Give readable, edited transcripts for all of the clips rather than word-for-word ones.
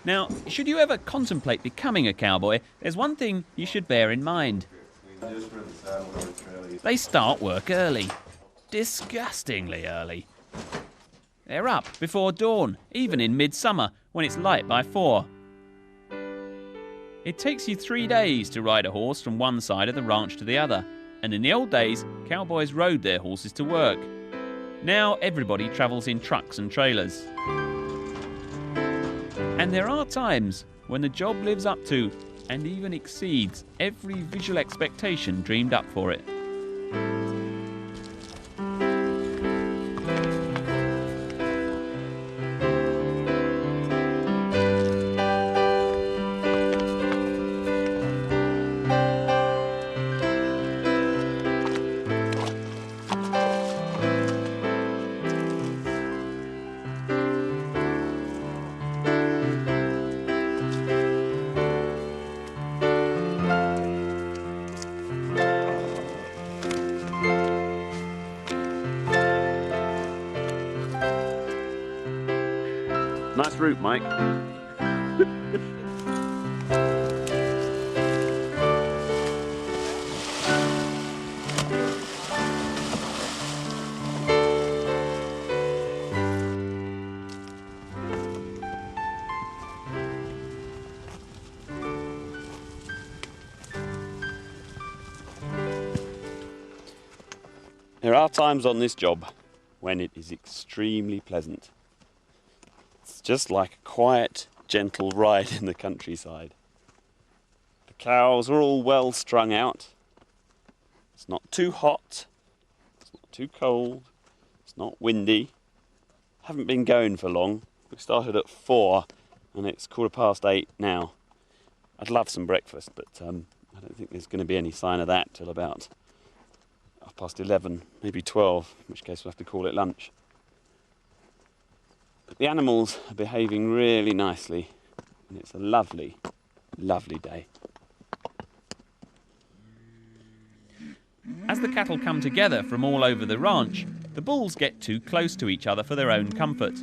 Now, should you ever contemplate becoming a cowboy, there's one thing you should bear in mind. They start work early. Disgustingly early. They're up before dawn, even in midsummer, when it's light by 4. It takes you 3 days to ride a horse from one side of the ranch to the other, and in the old days, cowboys rode their horses to work. Now everybody travels in trucks and trailers. And there are times when the job lives up to, and even exceeds, every visual expectation dreamed up for it. Nice route, Mike. There are times on this job when it is extremely pleasant. It's just like a quiet, gentle ride in the countryside. The cows are all well strung out. It's not too hot, it's not too cold, it's not windy. Haven't been going for long. We started at 4 and it's 8:15 now. I'd love some breakfast, but I don't think there's going to be any sign of that till about 11:30, maybe 12, in which case we'll have to call it lunch. But the animals are behaving really nicely, and it's a lovely, lovely day. As the cattle come together from all over the ranch, the bulls get too close to each other for their own comfort.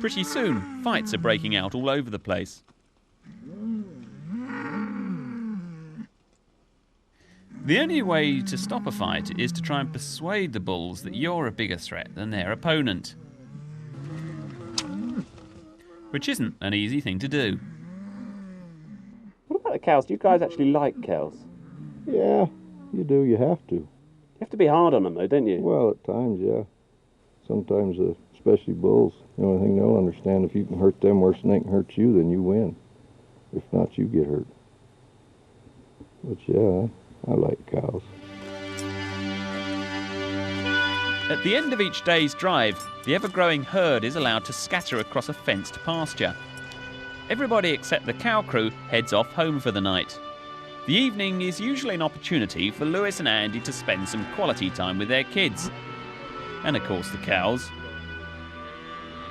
Pretty soon, fights are breaking out all over the place. The only way to stop a fight is to try and persuade the bulls that you're a bigger threat than their opponent. Which isn't an easy thing to do. What about the cows? Do you guys actually like cows? Yeah, you do. You have to. You have to be hard on them though, don't you? Well, at times, yeah. Sometimes, especially bulls, the only thing they'll understand, if you can hurt them worse than they can hurt you, then you win. If not, you get hurt. But yeah, I like cows. At the end of each day's drive, the ever-growing herd is allowed to scatter across a fenced pasture. Everybody except the cow crew heads off home for the night. The evening is usually an opportunity for Lewis and Andy to spend some quality time with their kids. And of course the cows.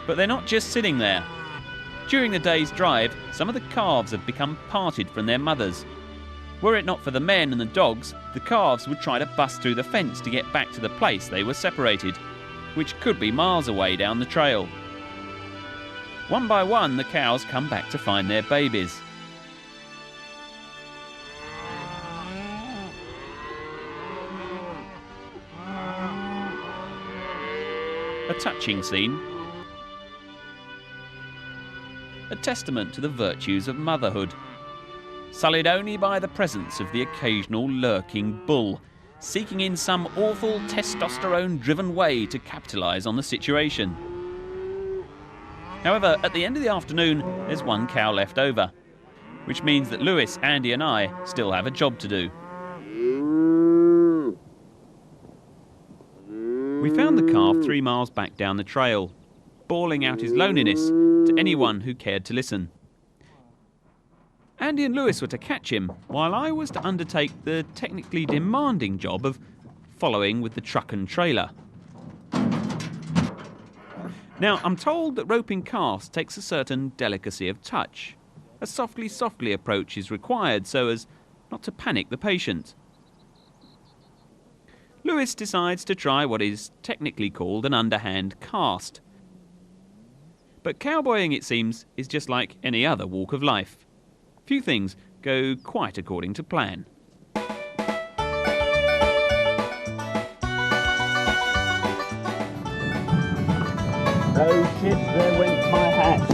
But they're not just sitting there. During the day's drive, some of the calves have become parted from their mothers. Were it not for the men and the dogs, the calves would try to bust through the fence to get back to the place they were separated, which could be miles away down the trail. One by one, the cows come back to find their babies. A touching scene. A testament to the virtues of motherhood, sullied only by the presence of the occasional lurking bull, seeking in some awful testosterone-driven way to capitalise on the situation. However, at the end of the afternoon, there's one cow left over, which means that Lewis, Andy and I still have a job to do. We found the calf 3 miles back down the trail, bawling out his loneliness to anyone who cared to listen. Andy and Lewis were to catch him, while I was to undertake the technically demanding job of following with the truck and trailer. Now, I'm told that roping calves takes a certain delicacy of touch. A softly approach is required so as not to panic the patient. Lewis decides to try what is technically called an underhand cast. But cowboying, it seems, is just like any other walk of life. Few things go quite according to plan. Oh shit, there went my hat.